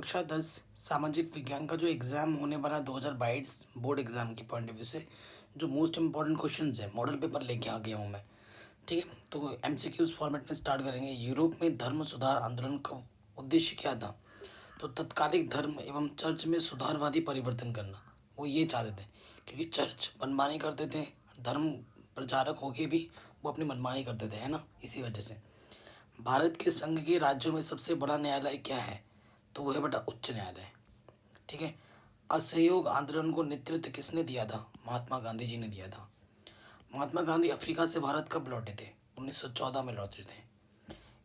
कक्षा 10 सामाजिक विज्ञान का जो एग्ज़ाम होने वाला 2022 बोर्ड एग्ज़ाम की पॉइंट ऑफ व्यू से जो मोस्ट इंपॉर्टेंट क्वेश्चंस है मॉडल पेपर लेके आ गया हूँ मैं। ठीक है, तो एमसीक्यूज फॉर्मेट में स्टार्ट करेंगे। यूरोप में धर्म सुधार आंदोलन का उद्देश्य क्या था? तो तत्कालिक धर्म एवं चर्च में सुधारवादी परिवर्तन करना। वो ये चाहते थे क्योंकि चर्च मनमानी करते थे, धर्म प्रचारक होके भी वो अपनी मनमानी करते थे, है ना, इसी वजह से। भारत के संघ के राज्यों में सबसे बड़ा न्यायालय क्या है? तो वो है बेटा उच्च न्यायालय। ठीक है। असहयोग आंदोलन को नेतृत्व किसने दिया था? महात्मा गांधी जी ने दिया था। महात्मा गांधी अफ्रीका से भारत कब लौटे थे? 1914 में लौटे थे।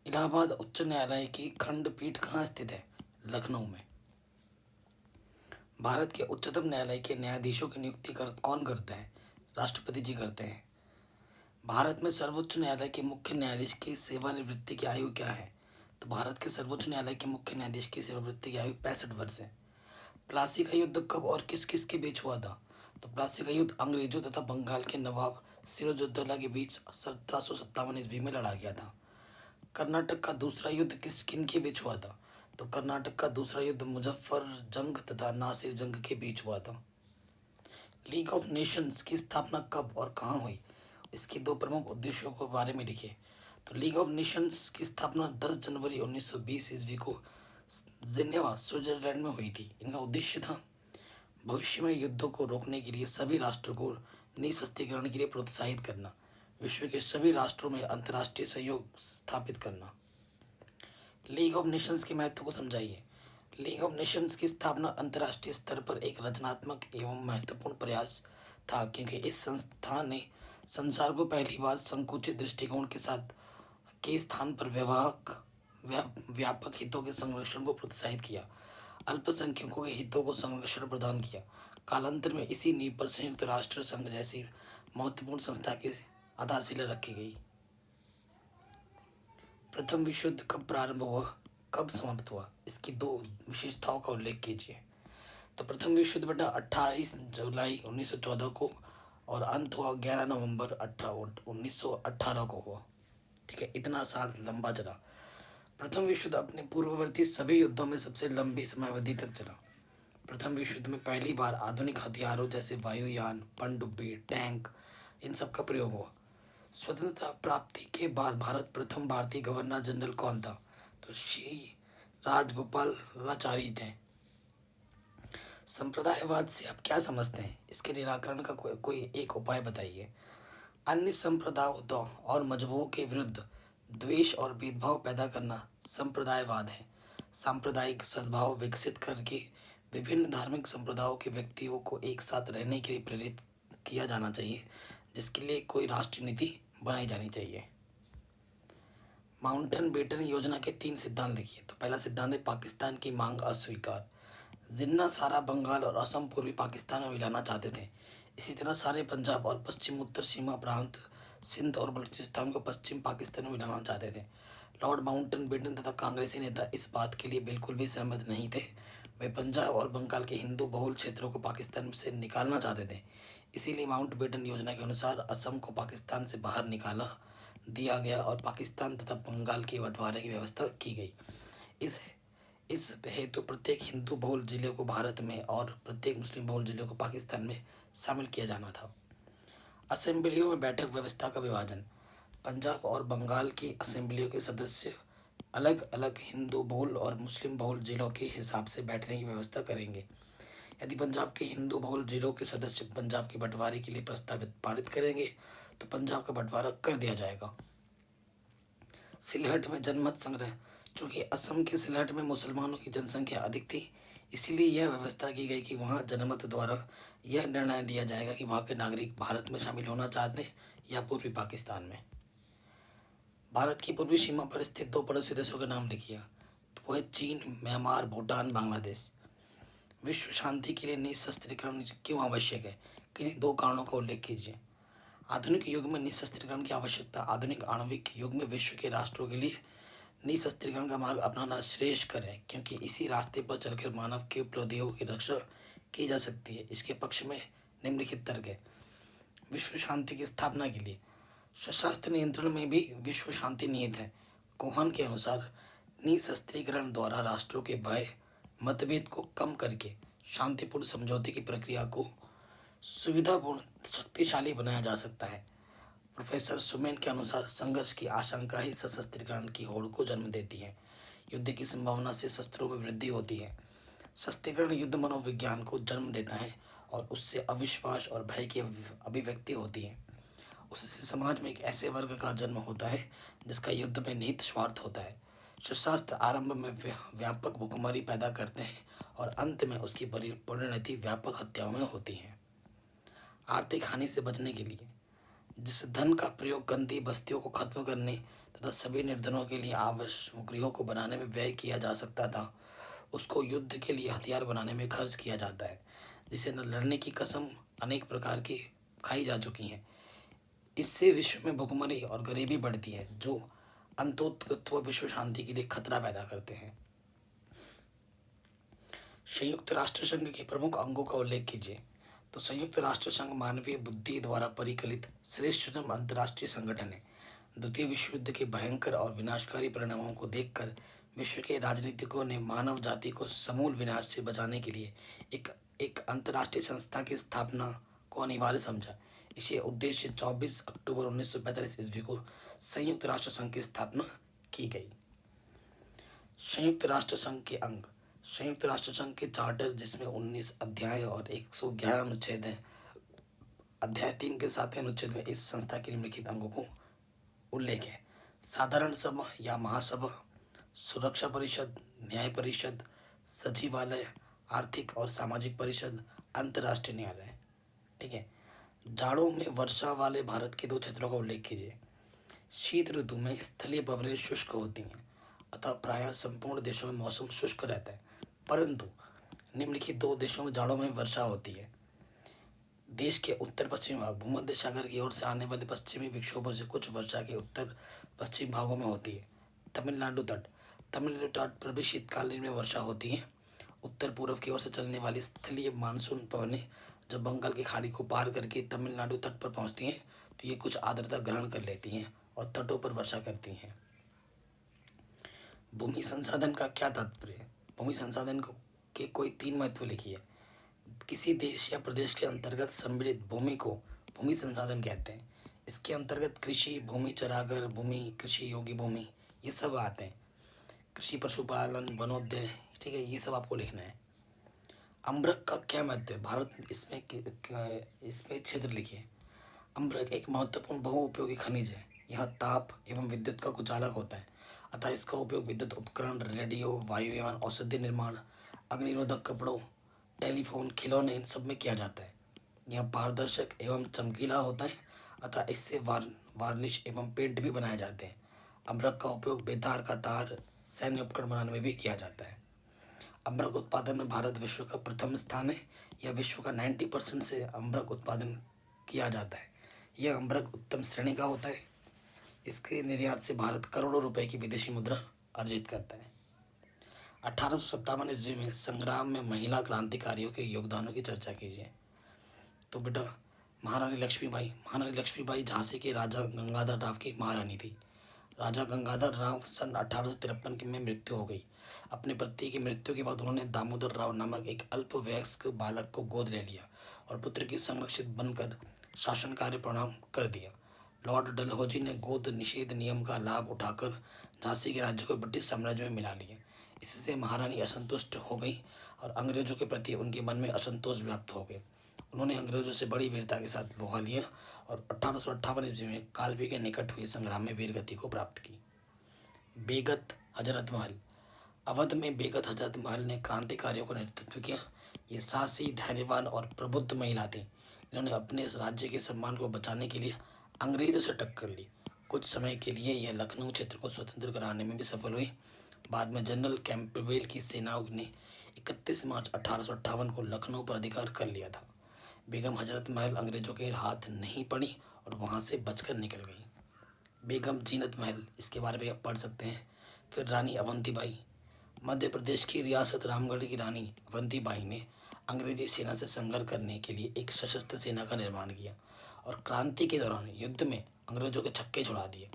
इलाहाबाद उच्च न्यायालय की खंडपीठ कहाँ स्थित है? लखनऊ में। भारत के उच्चतम न्यायालय के न्यायाधीशों की नियुक्ति कौन करते हैं? राष्ट्रपति जी करते हैं। भारत में सर्वोच्च न्यायालय के मुख्य न्यायाधीश की सेवानिवृत्ति की आयु क्या है? तो भारत के सर्वोच्च न्यायालय के मुख्य न्यायाधीश की सेवानिवृत्ति की आयु 65 वर्ष है। प्लासी का युद्ध कब और किस किस के बीच हुआ था? तो प्लासी का युद्ध अंग्रेजों तथा बंगाल के नवाब सिराजुद्दौला के बीच 1757 ईस्वी में लड़ा गया था। कर्नाटक का दूसरा युद्ध किन के बीच हुआ था? तो कर्नाटक का दूसरा युद्ध मुजफ्फर जंग तथा नासिर जंग के बीच हुआ था। लीग ऑफ नेशंस की स्थापना कब और कहाँ हुई? इसके दो प्रमुख उद्देश्यों के बारे में लिखिए। तो लीग ऑफ नेशंस की स्थापना 10 जनवरी 1920 ईस्वी को जिनेवा स्विट्जरलैंड में हुई थी। इनका उद्देश्य था भविष्य में युद्धों को रोकने के लिए सभी राष्ट्रों को निशस्त्रीकरण के लिए प्रोत्साहित करना, विश्व के सभी राष्ट्रों में अंतर्राष्ट्रीय सहयोग स्थापित करना। लीग ऑफ नेशंस के महत्व को समझाइए। लीग ऑफ नेशंस की स्थापना अंतर्राष्ट्रीय स्तर पर एक रचनात्मक एवं महत्वपूर्ण प्रयास था क्योंकि इस संस्थान ने संसार को पहली बार संकुचित दृष्टिकोण के साथ के स्थान पर व्यापक हितों के संरक्षण को प्रोत्साहित किया, अल्पसंख्यकों के हितों को संरक्षण प्रदान किया। कालांतर में इसी नींव पर संयुक्त राष्ट्र संघ जैसी महत्वपूर्ण संस्था की आधारशिला रखी गई। प्रथम विश्व युद्ध कब प्रारंभ हुआ, कब समाप्त हुआ? इसकी दो विशेषताओं का उल्लेख कीजिए। तो प्रथम विश्व युद्ध बेटा 28 जुलाई 1914 को और अंत हुआ 11 नवंबर 1918 को हुआ। ठीक है, इतना साल लंबा चला। प्रथम विश्व युद्ध अपने पूर्ववर्ती सभी युद्धों में सबसे लंबी समयावधि तक चला। प्रथम विश्व युद्ध में पहली बार आधुनिक हथियारों जैसे वायुयान, पनडुब्बी, टैंक, इन सब का प्रयोग हुआ। स्वतंत्रता प्राप्ति के बाद भारत प्रथम भारतीय गवर्नर जनरल कौन था? तो श्री राजगोपालाचारी थे। संप्रदायवाद से आप क्या समझते हैं? इसके निराकरण का कोई एक उपाय बताइए। अन्य संप्रदायों और मजहबों के विरुद्ध द्वेष और भेदभाव पैदा करना संप्रदायवाद है। सांप्रदायिक सद्भाव विकसित करके विभिन्न धार्मिक संप्रदायों के व्यक्तियों को एक साथ रहने के लिए प्रेरित किया जाना चाहिए, जिसके लिए कोई राष्ट्रीय नीति बनाई जानी चाहिए। माउंटन बेटन योजना के 3 सिद्धांत लिखिए। तो पहला सिद्धांत है पाकिस्तान की मांग अस्वीकार। जिन्ना सारा बंगाल और असम पूर्वी पाकिस्तान में मिलाना चाहते थे। इसी तरह सारे पंजाब और पश्चिम उत्तर सीमा प्रांत सिंध और बलूचिस्तान को पश्चिम पाकिस्तान में मिलाना चाहते थे। लॉर्ड माउंटन बेटन तथा कांग्रेसी नेता इस बात के लिए बिल्कुल भी सहमत नहीं थे। वे पंजाब और बंगाल के हिंदू बहुल क्षेत्रों को पाकिस्तान से निकालना चाहते थे। इसीलिए माउंट बेटन योजना के अनुसार असम को पाकिस्तान से बाहर निकाला दिया गया और पाकिस्तान तथा बंगाल के बंटवारे की व्यवस्था की गई। इस इस हेतु प्रत्येक हिंदू बहुल जिले को भारत में और प्रत्येक मुस्लिम बहुल जिले को पाकिस्तान में शामिल किया जाना था। असेंबलियों में बैठक व्यवस्था का विभाजन। पंजाब और बंगाल की असेंबलियों के सदस्य अलग अलग हिंदू बहुल और मुस्लिम बहुल जिलों के हिसाब से बैठने की व्यवस्था करेंगे। यदि पंजाब के हिंदू बहुल जिलों के सदस्य पंजाब के बंटवारे के लिए प्रस्तावित पारित करेंगे तो पंजाब का बंटवारा कर दिया जाएगा। सिलहट में जनमत संग्रह। चूंकि असम के सिलहट में मुसलमानों की जनसंख्या अधिक थी, इसीलिए यह व्यवस्था की गई कि वहां जनमत द्वारा यह निर्णय लिया जाएगा कि वहां के नागरिक भारत में शामिल होना चाहते हैं या पूर्वी पाकिस्तान में। भारत की पूर्वी सीमा पर स्थित 2 पड़ोसी देशों के नाम लिखिए। तो वो है चीन, म्यांमार, भूटान, बांग्लादेश। विश्व शांति के लिए निशस्त्रीकरण क्यों आवश्यक है? किन्हीं 2 कारणों का उल्लेख कीजिए। आधुनिक युग में निशस्त्रीकरण की आवश्यकता। आधुनिक आणविक युग में विश्व के राष्ट्रों के लिए निशस्त्रीकरण का मार्ग अपनाना श्रेयस्कर है क्योंकि इसी रास्ते पर चलकर मानव के उपलब्धियों की रक्षा की जा सकती है। इसके पक्ष में निम्नलिखित तर्क है। विश्व शांति की स्थापना के लिए सशस्त्र नियंत्रण में भी विश्व शांति निहित है। कोहन के अनुसार निशस्त्रीकरण द्वारा राष्ट्रों के भय मतभेद को कम करके शांतिपूर्ण समझौते की प्रक्रिया को सुविधापूर्ण शक्तिशाली बनाया जा सकता है। प्रोफेसर सुमेन के अनुसार संघर्ष की आशंका ही सशस्त्रीकरण की होड़ को जन्म देती है। युद्ध की संभावना से शस्त्रों में वृद्धि होती है। शस्त्रीकरण युद्ध मनोविज्ञान को जन्म देता है और उससे अविश्वास और भय की अभिव्यक्ति होती है। उससे समाज में एक ऐसे वर्ग का जन्म होता है जिसका युद्ध में निहित स्वार्थ होता है। शस्त्रास्त्र आरंभ में व्यापक भुखमरी पैदा करते हैं और अंत में उसकी परिणति व्यापक हत्याओं में होती है। आर्थिक हानि से बचने के लिए जिस धन का प्रयोग गंदी बस्तियों को खत्म करने तथा सभी निर्धनों के लिए आवश्यक गृहों को बनाने में व्यय किया जा सकता था, उसको युद्ध के लिए हथियार बनाने में खर्च किया जाता है, जिसे न लड़ने की कसम अनेक प्रकार की खाई जा चुकी हैं। इससे विश्व में भुखमरी और गरीबी बढ़ती है, जो अंततः विश्व शांति के लिए खतरा पैदा करते हैं। संयुक्त राष्ट्र संघ के प्रमुख अंगों का उल्लेख कीजिए। तो संयुक्त राष्ट्र संघ मानवीय बुद्धि द्वारा परिकलित श्रेष्ठतम अंतर्राष्ट्रीय संगठन है। द्वितीय विश्व युद्ध के भयंकर और विनाशकारी परिणामों को देखकर विश्व के राजनीतिकों ने मानव जाति को समूल विनाश से बचाने के लिए एक एक अंतर्राष्ट्रीय संस्था की स्थापना को अनिवार्य समझा। इसे उद्देश्य 24 अक्टूबर 1945 ईस्वी को संयुक्त राष्ट्र संघ की स्थापना की गई। संयुक्त राष्ट्र संघ के अंग। संयुक्त राष्ट्र संघ के चार्टर, जिसमें 19 अध्याय और 111 अनुच्छेद हैं। अध्याय 3 के 7वें अनुच्छेद में इस संस्था के निम्नलिखित अंगों को उल्लेख है। साधारण सभा या महासभा, सुरक्षा परिषद, न्याय परिषद, सचिवालय, आर्थिक और सामाजिक परिषद, अंतर्राष्ट्रीय न्यायालय। ठीक है। जाड़ों में वर्षा वाले भारत के 2 क्षेत्रों का उल्लेख कीजिए। शीत ऋतु में स्थलीय भंवरें शुष्क होती हैं, अतः प्रायः संपूर्ण देशों में मौसम शुष्क रहता है, परंतु निम्नलिखित 2 देशों में जाड़ों में वर्षा होती है। देश के उत्तर पश्चिमी भाग, भूमध्य सागर की ओर से आने वाले पश्चिमी विक्षोभों से कुछ वर्षा के उत्तर पश्चिमी भागों में होती है। तमिलनाडु तट पर भी शीतकालीन में वर्षा होती है। उत्तर पूर्व की ओर से चलने वाली स्थलीय मानसून पवनें जब बंगाल की खाड़ी को पार करके तमिलनाडु तट पर पहुंचती हैं, तो ये कुछ आर्द्रता ग्रहण कर लेती हैं और तटों पर वर्षा करती हैं। भूमि संसाधन का क्या तात्पर्य है? भूमि संसाधन को के कोई 3 महत्व लिखिए। किसी देश या प्रदेश के अंतर्गत सम्मिलित भूमि को भूमि संसाधन कहते हैं। इसके अंतर्गत कृषि भूमि, चरागार भूमि, कृषि योग्य भूमि, ये सब आते हैं। कृषि, पशुपालन, वनोद्यान, ठीक है, ये सब आपको लिखना है। अम्बरक का क्या महत्व है? भारत इसमें क्षेत्र लिखिए। अम्बरक एक महत्वपूर्ण बहुउपयोगी खनिज है। यह ताप एवं विद्युत का कुचालक होता है, अतः इसका उपयोग विद्युत उपकरण, रेडियो, वायुयान, औषधि निर्माण, अग्निरोधक कपड़ों, टेलीफोन, खिलौने, इन सब में किया जाता है। यह पारदर्शक एवं चमकीला होता है, अतः इससे वार्निश एवं पेंट भी बनाए जाते हैं। अम्बरक का उपयोग बेतार का तार, सैन्य उपकरण बनाने में भी किया जाता है। अम्बरक उत्पादन में भारत विश्व का प्रथम स्थान है। यह विश्व का 90% से अम्बरक उत्पादन किया जाता है। यह अम्बरक उत्तम श्रेणी का होता है। इसके निर्यात से भारत करोड़ों रुपए की विदेशी मुद्रा अर्जित करता है। 1857 ईस्वी में संग्राम में महिला क्रांतिकारियों के योगदानों की चर्चा कीजिए। तो बेटा, महारानी लक्ष्मीबाई झांसी के राजा गंगाधर राव की महारानी थी। राजा गंगाधर राव सन 1853 में मृत्यु हो गई। अपने पति की मृत्यु के बाद उन्होंने दामोदर राव नामक एक अल्पवयस्क बालक को गोद ले लिया और पुत्र की संरक्षित बनकर शासन कार्य प्रणाम कर दिया। लॉर्ड डलहौजी ने गोद निषेध नियम का लाभ उठाकर झांसी के राज्य को ब्रिटिश साम्राज्य में मिला लिया। इससे महारानी असंतुष्ट हो गई और अंग्रेजों के प्रति उनके मन में असंतोष व्याप्त हो गए। उन्होंने अंग्रेजों से बड़ी वीरता के साथ लोहा लिया और 1858 ईस्वी में कालवी के निकट हुए संग्राम में वीरगति को प्राप्त की। बेगत हजरत महल। अवध में बेगत हजरत महल ने क्रांतिकारियों का नेतृत्व किया। ये साहसी, धैर्यवान और प्रबुद्ध महिला थी। इन्होंने अपने इस राज्य के सम्मान को बचाने के लिए अंग्रेजों से टक्कर ली। कुछ समय के लिए यह लखनऊ क्षेत्र को स्वतंत्र कराने में भी सफल हुई। बाद में जनरल कैंपबेल की सेनाओं ने 31 मार्च 1858 को लखनऊ पर अधिकार कर लिया था। बेगम हजरत महल अंग्रेजों के हाथ नहीं पड़ी और वहाँ से बचकर निकल गई। बेगम जीनत महल, इसके बारे में आप पढ़ सकते हैं। फिर रानी अवंतीबाई। मध्य प्रदेश की रियासत रामगढ़ की रानी अवंतीबाई ने अंग्रेजी सेना से संघर्ष करने के लिए एक सशस्त्र सेना का निर्माण किया और क्रांति के दौरान युद्ध में अंग्रेजों के छक्के छुड़ा दिए।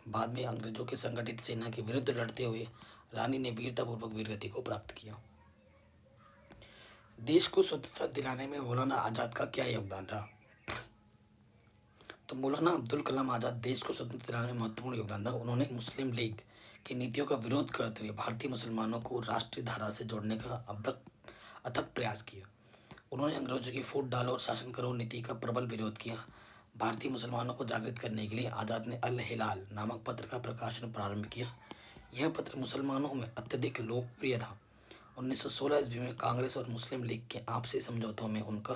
बाद में अंग्रेजों के संगठित सेना के विरुद्ध लड़ते हुए रानी ने वीरतापूर्वक वीरगति को प्राप्त किया। देश को स्वतंत्रता दिलाने में मौलाना आज़ाद का क्या योगदान रहा? तो मौलाना अब्दुल कलाम आज़ाद देश को स्वतंत्र दिलाने में महत्वपूर्ण योगदान था। उन्होंने मुस्लिम लीग की नीतियों का विरोध करते हुए भारतीय मुसलमानों को राष्ट्रीय धारा से जोड़ने का अथक प्रयास किया। उन्होंने अंग्रेजों की फूट डालो और शासन करो नीति का प्रबल विरोध किया। भारतीय मुसलमानों को जागृत करने के लिए आज़ाद ने अल हिलाल नामक पत्र का प्रकाशन प्रारंभ किया। यह पत्र मुसलमानों में अत्यधिक लोकप्रिय था। 1916 ईस्वी में कांग्रेस और मुस्लिम लीग के आपसी समझौतों में उनका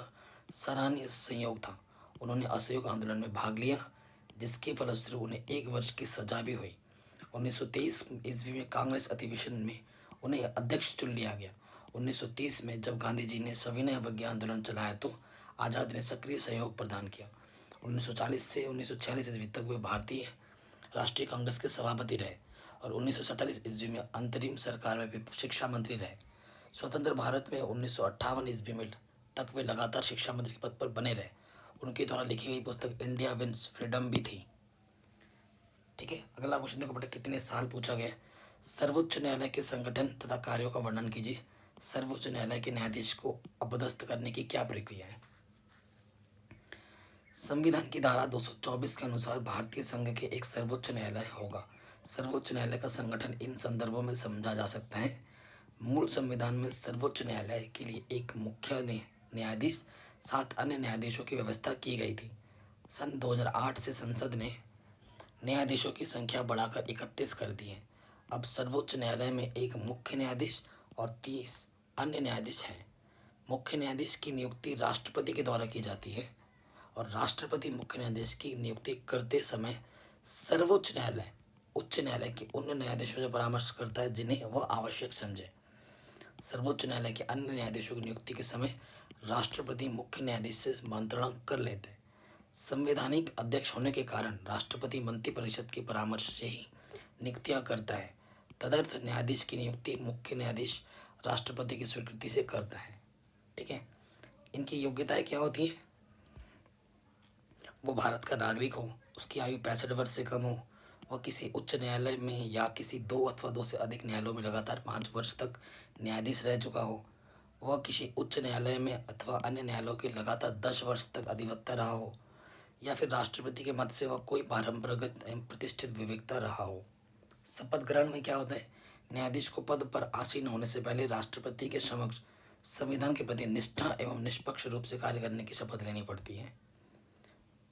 सराहनीय सहयोग था। उन्होंने असहयोग आंदोलन में भाग लिया, जिसके फलस्वरूप उन्हें 1 वर्ष की सजा भी हुई। 1923 ईस्वी में कांग्रेस अधिवेशन में उन्हें अध्यक्ष चुन लिया गया। 1930 में जब गांधी जी ने सविनय अवज्ञा आंदोलन चलाया तो आज़ाद ने सक्रिय सहयोग प्रदान किया। 1940 से 1946 ईस्वी तक वे भारतीय राष्ट्रीय कांग्रेस के सभापति रहे और 1947 ईस्वी में अंतरिम सरकार में भी शिक्षा मंत्री रहे। स्वतंत्र भारत में 1958 ईस्वी में तक वे लगातार शिक्षा मंत्री के पद पर बने रहे। उनके द्वारा लिखी गई पुस्तक इंडिया विंस फ्रीडम भी थी। ठीक है, अगला क्वेश्चन देखो बेटा, कितने साल पूछा गया। सर्वोच्च न्यायालय के संगठन तथा कार्यों का वर्णन कीजिए। सर्वोच्च न्यायालय के न्यायाधीश को अपदस्थ करने की क्या प्रक्रिया है? संविधान की धारा 224 के अनुसार भारतीय संघ के एक सर्वोच्च न्यायालय होगा। सर्वोच्च न्यायालय का संगठन इन संदर्भों में समझा जा सकता है। मूल संविधान में सर्वोच्च न्यायालय के लिए एक मुख्य न्यायाधीश 7 अन्य न्यायाधीशों की व्यवस्था की गई थी। सन 2008 से संसद ने न्यायाधीशों की संख्या बढ़ाकर 31 कर दी है। अब सर्वोच्च न्यायालय में एक मुख्य न्यायाधीश और 30 अन्य न्यायाधीश हैं। मुख्य न्यायाधीश की नियुक्ति राष्ट्रपति के द्वारा की जाती है और राष्ट्रपति मुख्य न्यायाधीश की नियुक्ति करते समय सर्वोच्च न्यायालय उच्च न्यायालय के उन न्यायाधीशों से परामर्श करता है जिन्हें वह आवश्यक समझे। सर्वोच्च न्यायालय के अन्य न्यायाधीशों की नियुक्ति के समय राष्ट्रपति मुख्य न्यायाधीश से मंत्रणा कर लेते हैं। संवैधानिक अध्यक्ष होने के कारण राष्ट्रपति मंत्रिपरिषद के परामर्श से ही नियुक्तियां करता है। तदर्थ न्यायाधीश की नियुक्ति मुख्य न्यायाधीश राष्ट्रपति की स्वीकृति से करता है। ठीक है, इनकी योग्यताएं क्या होती हैं? वो भारत का नागरिक हो, उसकी आयु 65 वर्ष से कम हो, वह किसी उच्च न्यायालय में या किसी 2 अथवा 2 से अधिक न्यायालयों में लगातार 5 वर्ष तक न्यायाधीश रह चुका हो, वह किसी उच्च न्यायालय में अथवा अन्य न्यायालयों के लगातार 10 वर्ष तक अधिवक्ता रहा हो, या फिर राष्ट्रपति के मत से वह कोई परंपरागत एवं प्रतिष्ठित विवेकता रहा हो। शपथ ग्रहण में क्या होता है? न्यायाधीश को पद पर आसीन होने से पहले राष्ट्रपति के समक्ष संविधान के प्रति निष्ठा एवं निष्पक्ष रूप से कार्य करने की शपथ लेनी पड़ती है।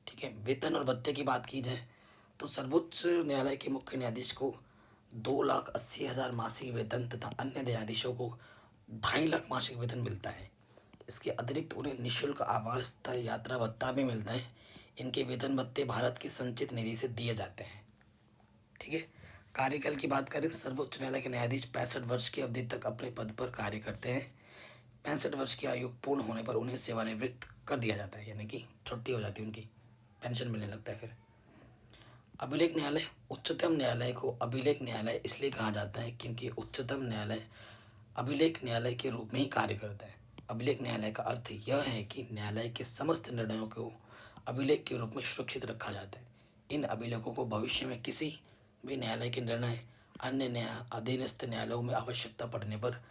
ठीक है, वेतन और भत्ते की बात की जाए तो सर्वोच्च न्यायालय के मुख्य न्यायाधीश को 2,80,000 मासिक वेतन तथा अन्य न्यायाधीशों को 2.5 लाख मासिक वेतन मिलता है। इसके अतिरिक्त उन्हें निःशुल्क आवास तथा यात्रा भत्ता भी मिलता है। इनके वेतन भत्ते भारत की संचित निधि से दिए जाते हैं। ठीक है, कार्यकाल की बात करें, सर्वोच्च न्यायालय के न्यायाधीश 65 वर्ष की अवधि तक अपने पद पर कार्य करते हैं। 65 वर्ष की आयु पूर्ण होने पर उन्हें सेवानिवृत्त कर दिया जाता है, यानी कि छुट्टी हो जाती है, उनकी पेंशन मिलने लगता है। फिर अभिलेख न्यायालय, उच्चतम न्यायालय को अभिलेख न्यायालय इसलिए कहा जाता है क्योंकि उच्चतम न्यायालय अभिलेख न्यायालय के रूप में ही कार्य करता है। अभिलेख न्यायालय का अर्थ यह है कि न्यायालय के समस्त निर्णयों को अभिलेख के रूप में सुरक्षित रखा जाता है। इन अभिलेखों को भविष्य में किसी भी न्यायालय के निर्णय अन्य अधीनस्थ न्यायालयों में आवश्यकता पड़ने पर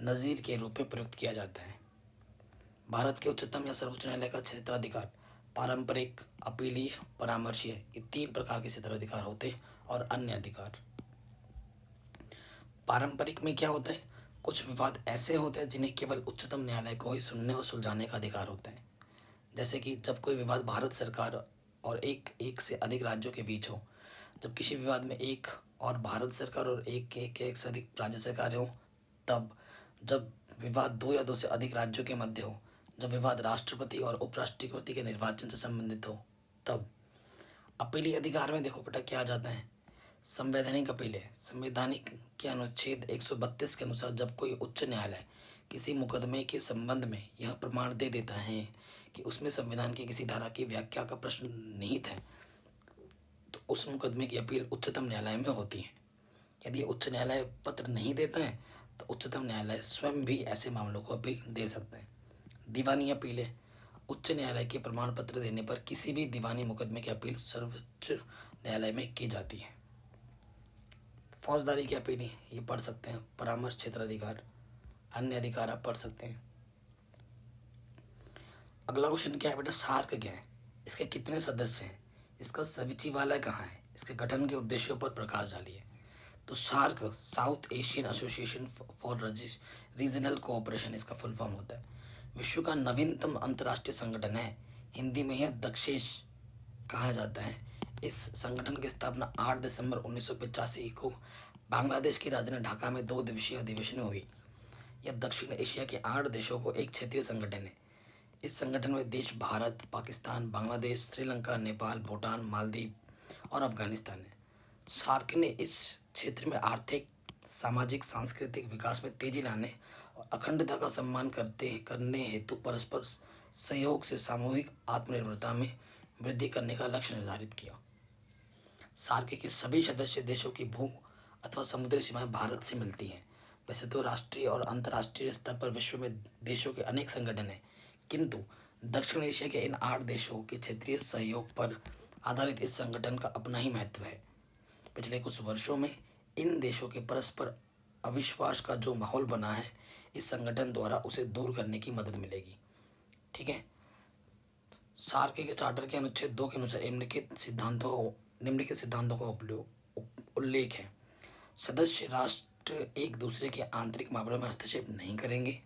नज़ीर के रूप में प्रयुक्त किया जाता है। भारत के उच्चतम या सर्वोच्च न्यायालय का क्षेत्राधिकार पारंपरिक, अपीलीय, परामर्शीय, ये 3 प्रकार के क्षेत्राधिकार होते हैं और अन्य अधिकार। पारंपरिक में क्या होता है? कुछ विवाद ऐसे होते हैं जिन्हें केवल उच्चतम न्यायालय को ही सुनने और सुलझाने का अधिकार होता है। जैसे कि जब कोई विवाद भारत सरकार और एक से अधिक राज्यों के बीच हो, जब किसी विवाद में एक और भारत सरकार और एक से अधिक राज्य सरकार हो, तब जब विवाद 2 या 2 से अधिक राज्यों के मध्य हो, जब विवाद राष्ट्रपति और उपराष्ट्रपति के निर्वाचन से संबंधित हो, तब अपीलीय अधिकार में देखो बेटा क्या आ जाता है? संवैधानिक अपील है। संवैधानिक के अनुच्छेद 132 के अनुसार जब कोई उच्च न्यायालय किसी मुकदमे के संबंध में यह प्रमाण दे देता है कि उसमें संविधान की किसी धारा की व्याख्या का प्रश्न निहित है, तो उस मुकदमे की अपील उच्चतम न्यायालय में होती है। यदि उच्च न्यायालय पत्र नहीं देता है तो उच्चतम न्यायालय स्वयं भी ऐसे मामलों को अपील दे सकता है। दीवानी अपील है। उच्च न्यायालय के प्रमाण पत्र देने पर किसी भी दीवानी मुकदमे की अपील सर्वोच्च न्यायालय में की जाती है। फौजदारी की अपील ये पढ़ सकते हैं। परामर्श क्षेत्राधिकार, अन्य अधिकार आप पढ़ सकते हैं। अगला क्वेश्चन क्या है बेटा, सार्क क्या है, इसके कितने सदस्य हैं, इसका सचिवालय कहाँ है, इसके गठन के उद्देश्यों पर प्रकाश डालिए। तो SAARC South Asian Association for Regional Cooperation इसका फुल फॉर्म होता है। विश्व का नवीनतम अंतर्राष्ट्रीय संगठन है, हिंदी में यह दक्षेश कहा जाता है। इस संगठन की स्थापना 8 दिसंबर 1985 को बांग्लादेश की राजधानी ढाका में 2 दिवसीय अधिवेशन में हुई। यह दक्षिण एशिया के 8 देशों को एक क्षेत्रीय संगठन है। इस संगठन में देश भारत, पाकिस्तान, बांग्लादेश, श्रीलंका, नेपाल, भूटान, मालदीव और अफगानिस्तान है। सार्क ने इस क्षेत्र में आर्थिक, सामाजिक, सांस्कृतिक विकास में तेजी लाने और अखंडता का सम्मान करने हेतु परस्पर सहयोग से सामूहिक आत्मनिर्भरता में वृद्धि करने का लक्ष्य निर्धारित किया। सार्क के सभी सदस्य देशों की भू अथवा समुद्री सीमाएं भारत से मिलती हैं। वैसे तो राष्ट्रीय और अंतर्राष्ट्रीय स्तर पर विश्व में देशों के अनेक संगठन हैं, किंतु दक्षिण एशिया के इन 8 देशों के क्षेत्रीय सहयोग पर आधारित इस संगठन का अपना ही महत्व है। पिछले कुछ वर्षों में इन देशों के परस्पर अविश्वास का जो माहौल बना है, इस संगठन द्वारा उसे दूर करने की मदद मिलेगी। ठीक है। सार्क के चार्टर के अनुच्छेद 2 के अनुसार निम्नलिखित सिद्धांतों का उल्लेख है। सदस्य राष्ट्र एक दूसरे के आंतरिक मामलों में हस्तक्षेप नहीं करेंगे।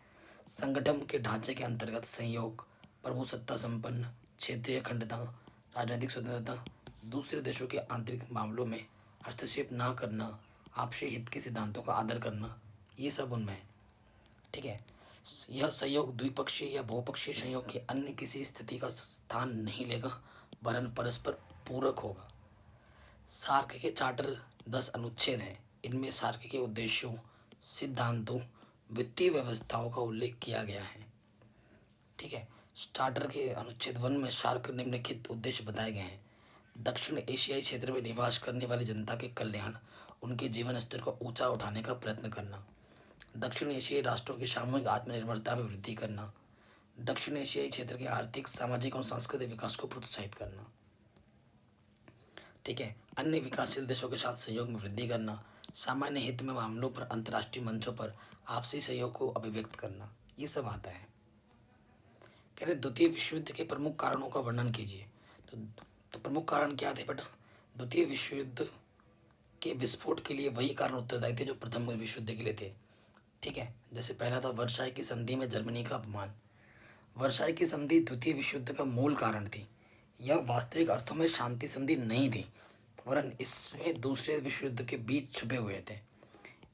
संगठन के ढांचे के अंतर्गत संयोग, प्रभुसत्ता संपन्न, क्षेत्रीय अखंडता, राजनीतिक स्वतंत्रता, दूसरे देशों के आंतरिक मामलों में हस्तक्षेप ना करना, आपसी हित के सिद्धांतों का आदर करना, ये सब उनमें है। ठीक है। यह सहयोग द्विपक्षीय या बहुपक्षीय सहयोग की अन्य किसी स्थिति का स्थान नहीं लेगा, वरन परस्पर पूरक होगा। सार्क के चार्टर 10 अनुच्छेद हैं। इनमें सार्क के उद्देश्यों, सिद्धांतों, वित्तीय व्यवस्थाओं का उल्लेख किया गया है। ठीक है। चार्टर के अनुच्छेद 1 में सार्क निम्नलिखित उद्देश्य बताए गए हैं। दक्षिण एशियाई क्षेत्र में निवास करने वाली जनता के कल्याण, उनके जीवन स्तर को ऊंचा उठाने का प्रयत्न करना, दक्षिण एशियाई राष्ट्रों की सामूहिक आत्मनिर्भरता में वृद्धि करना, दक्षिण एशियाई क्षेत्र के आर्थिक, सामाजिक और सांस्कृतिक विकास को प्रोत्साहित करना। ठीक है। अन्य विकासशील देशों के साथ सहयोग में वृद्धि करना, सामान्य हित में मामलों पर अंतर्राष्ट्रीय मंचों पर आपसी सहयोग को अभिव्यक्त करना, ये सब आता है। कह रहे द्वितीय विश्व युद्ध के प्रमुख कारणों का वर्णन कीजिए। तो प्रमुख कारण क्या थे बेटा? द्वितीय विश्व युद्ध के विस्फोट के लिए वही कारण उत्तरदायी थे जो प्रथम विश्व युद्ध के लिए थे। ठीक है। जैसे पहला था वर्साई की संधि में जर्मनी का अपमान। वर्साई की संधि द्वितीय विश्व युद्ध का मूल कारण थी। यह वास्तविक अर्थों में शांति संधि नहीं थी, वरन इसमें दूसरे विश्व युद्ध के बीच छुपे हुए थे।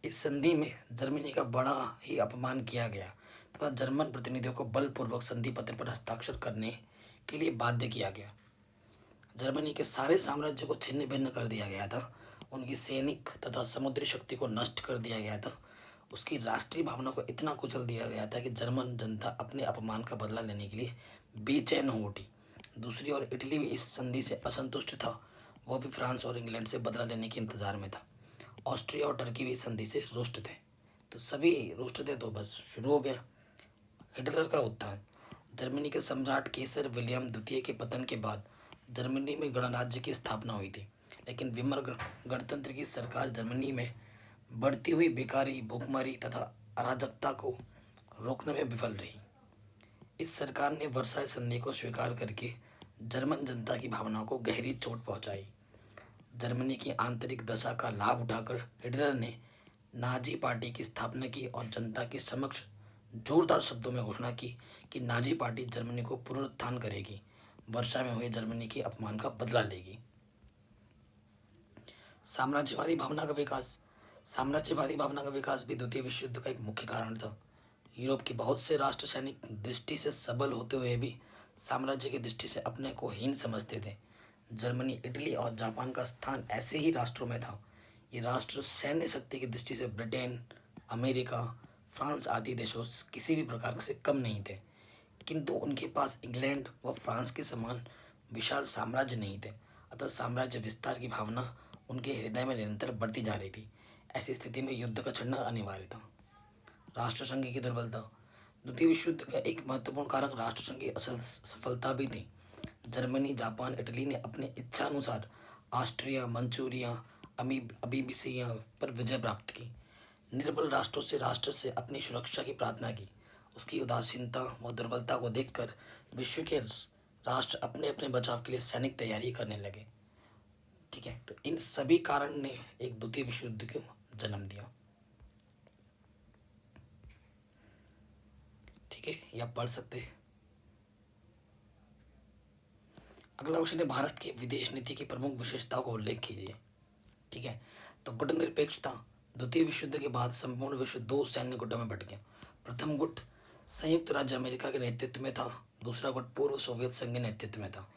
इस संधि में जर्मनी का बड़ा ही अपमान किया गया तथा जर्मन प्रतिनिधियों को बलपूर्वक संधि पत्र पर हस्ताक्षर करने के लिए बाध्य किया गया। जर्मनी के सारे साम्राज्य को छिन्न भिन्न कर दिया गया था, उनकी सैनिक तथा समुद्री शक्ति को नष्ट कर दिया गया था, उसकी राष्ट्रीय भावना को इतना कुचल दिया गया था कि जर्मन जनता अपने अपमान का बदला लेने के लिए बेचैन हो उठी। दूसरी ओर इटली भी इस संधि से असंतुष्ट था, वह भी फ्रांस और इंग्लैंड से बदला लेने के इंतजार में था। ऑस्ट्रिया और टर्की भी इस संधि से रुष्ट थे। तो सभी रुष्ट थे, तो बस शुरू हो गया हिटलर का उत्थान। जर्मनी के सम्राट केसर विलियम द्वितीय के पतन के बाद जर्मनी में गणराज्य की स्थापना हुई थी, लेकिन विमर गणतंत्र की सरकार जर्मनी में बढ़ती हुई बेकारी, भूखमरी तथा अराजकता को रोकने में विफल रही। इस सरकार ने वर्साई संधि को स्वीकार करके जर्मन जनता की भावनाओं को गहरी चोट पहुंचाई। जर्मनी की आंतरिक दशा का लाभ उठाकर हिटलर ने नाजी पार्टी की स्थापना की और जनता के समक्ष जोरदार शब्दों में घोषणा की कि नाजी पार्टी जर्मनी को पुनरुत्थान करेगी, वर्षा में हुए जर्मनी के अपमान का बदला लेगी। साम्राज्यवादी भावना का विकास। साम्राज्यवादी भावना का विकास भी द्वितीय विश्व युद्ध का एक मुख्य कारण था। यूरोप के बहुत से राष्ट्र सैनिक दृष्टि से सबल होते हुए भी साम्राज्य की दृष्टि से अपने को हीन समझते थे। जर्मनी, इटली और जापान का स्थान ऐसे ही राष्ट्रों में था। ये राष्ट्र सैन्य शक्ति की दृष्टि से ब्रिटेन, अमेरिका, फ्रांस आदि देशों किसी भी प्रकार से कम नहीं थे, किंतु उनके पास इंग्लैंड व फ्रांस के समान विशाल साम्राज्य नहीं थे। अतः साम्राज्य विस्तार की भावना उनके हृदय में निरंतर बढ़ती जा रही थी। ऐसी स्थिति में युद्ध का छिड़ना अनिवार्य था। राष्ट्रसंघ की दुर्बलता। द्वितीय विश्व युद्ध का एक महत्वपूर्ण कारण राष्ट्रसंघ की असफलता भी थी। जर्मनी, जापान, इटली ने अपने इच्छा अनुसार ऑस्ट्रिया, मंचूरिया, अबीसिनिया पर विजय प्राप्त की। निर्बल राष्ट्र से अपनी सुरक्षा की प्रार्थना की उसकी उदासीनता व दुर्बलता को देखकर विश्व के राष्ट्र अपने अपने बचाव के लिए सैनिक तैयारी करने लगे। ठीक है, तो इन सभी कारण ने एक द्वितीय विश्व युद्ध को जन्म दिया। ठीक है, ये आप पढ़ सकते हैं। अगला क्वेश्चन है, भारत की विदेश नीति की प्रमुख विशेषताओं का उल्लेख कीजिए। ठीक है, तो गुटनिरपेक्षता। द्वितीय विश्व युद्ध के बाद संपूर्ण विश्व दो सैन्य गुटों में बंट गया। प्रथम गुट संयुक्त राज्य अमेरिका के नेतृत्व में था, दूसरा गुट पूर्व सोवियत संघ के नेतृत्व में था।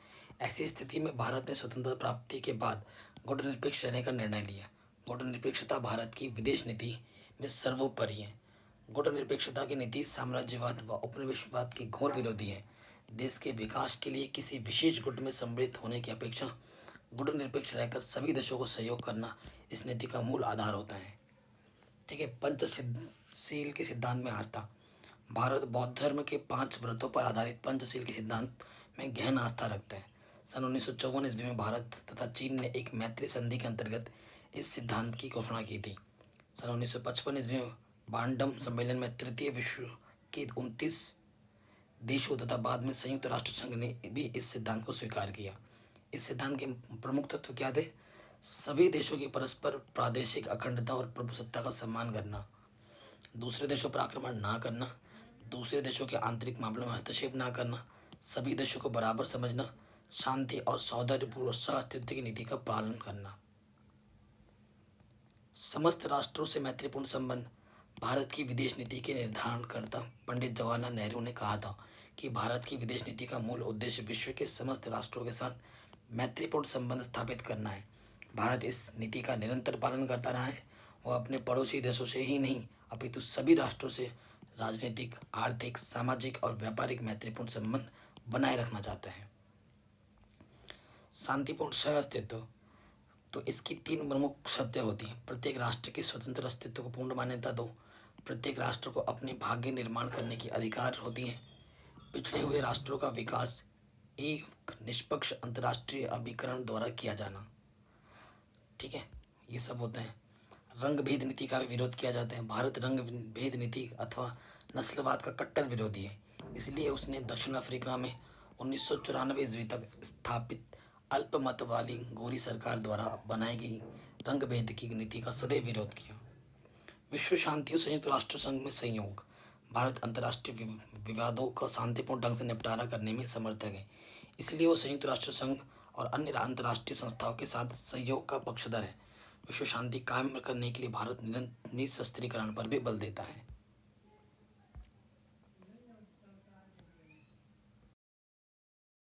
ऐसी स्थिति में भारत ने स्वतंत्रता प्राप्ति के बाद गुटनिरपेक्ष रहने का निर्णय लिया। गुटनिरपेक्षता भारत की विदेश नीति में सर्वोपरि है। गुटनिरपेक्षता की नीति साम्राज्यवाद व उपनिवेशवाद की घोर विरोधी है। देश के विकास के लिए किसी विशेष गुट में सम्मिलित होने की अपेक्षा गुटनिरपेक्ष रहकर सभी देशों को सहयोग करना इस नीति का मूल आधार होता है। ठीक है, पंचशील के सिद्धांत में आस्था। भारत बौद्ध धर्म के 5 व्रतों पर आधारित पंचशील के सिद्धांत में गहन आस्था रखता है। सन 1954 ईस्वी में भारत तथा चीन ने एक मैत्री संधि के अंतर्गत इस सिद्धांत की घोषणा की थी। सन 1955 ईस्वी में बांडम सम्मेलन में तृतीय विश्व के 29 देशों तथा बाद में संयुक्त राष्ट्र संघ ने भी इस सिद्धांत को स्वीकार किया। इस सिद्धांत के प्रमुख तत्व क्या थे? सभी देशों की परस्पर प्रादेशिक अखंडता और प्रभुसत्ता का सम्मान करना, दूसरे देशों पर आक्रमण ना करना, दूसरे देशों के आंतरिक मामलों में हस्तक्षेप ना करना, सभी देशों को बराबर समझना, शांति और सौहार्दपूर्ण सहअस्तित्व की नीति का पालन करना। समस्त राष्ट्रों से मैत्रीपूर्ण संबंध। भारत की विदेश नीति के निर्धारणकर्ता पंडित जवाहरलाल नेहरू ने कहा था कि भारत की विदेश नीति का मूल उद्देश्य विश्व के समस्त राष्ट्रों के साथ मैत्रीपूर्ण संबंध स्थापित करना है। भारत इस नीति का निरंतर पालन करता रहा है। वह अपने पड़ोसी देशों से ही नहीं अपितु सभी राष्ट्रों से राजनीतिक, आर्थिक, सामाजिक और व्यापारिक मैत्रीपूर्ण संबंध बनाए रखना चाहता है। शांतिपूर्ण सह अस्तित्व। तो इसकी 3 प्रमुख शर्तें होती हैं। प्रत्येक राष्ट्र के स्वतंत्र अस्तित्व को पूर्ण मान्यता दो, प्रत्येक राष्ट्र को अपने भाग्य निर्माण करने की अधिकार होती है, पिछड़े हुए राष्ट्रों का विकास एक निष्पक्ष अंतर्राष्ट्रीय अभिकरण द्वारा किया जाना। ठीक है, ये सब होते हैं। रंग भेद नीति का भी विरोध किया जाता है। भारत रंग भेद नीति अथवा नस्लवाद का कट्टर विरोधी है। इसलिए उसने दक्षिण अफ्रीका में 1994 ईस्वी तक स्थापित अल्पमत वाली गोरी सरकार द्वारा बनाई गई रंग भेद की नीति का सदैव विरोध किया। विश्व शांति और संयुक्त राष्ट्र संघ में सहयोग। भारत अंतर्राष्ट्रीय विवादों का शांतिपूर्ण ढंग से निपटारा करने में समर्थक है। इसलिए वो संयुक्त राष्ट्र संघ और अन्य अंतर्राष्ट्रीय संस्थाओं के साथ सहयोग का पक्षधर है। विश्व शांति कायम करने के लिए भारत निशस्त्रीकरण पर भी बल देता है।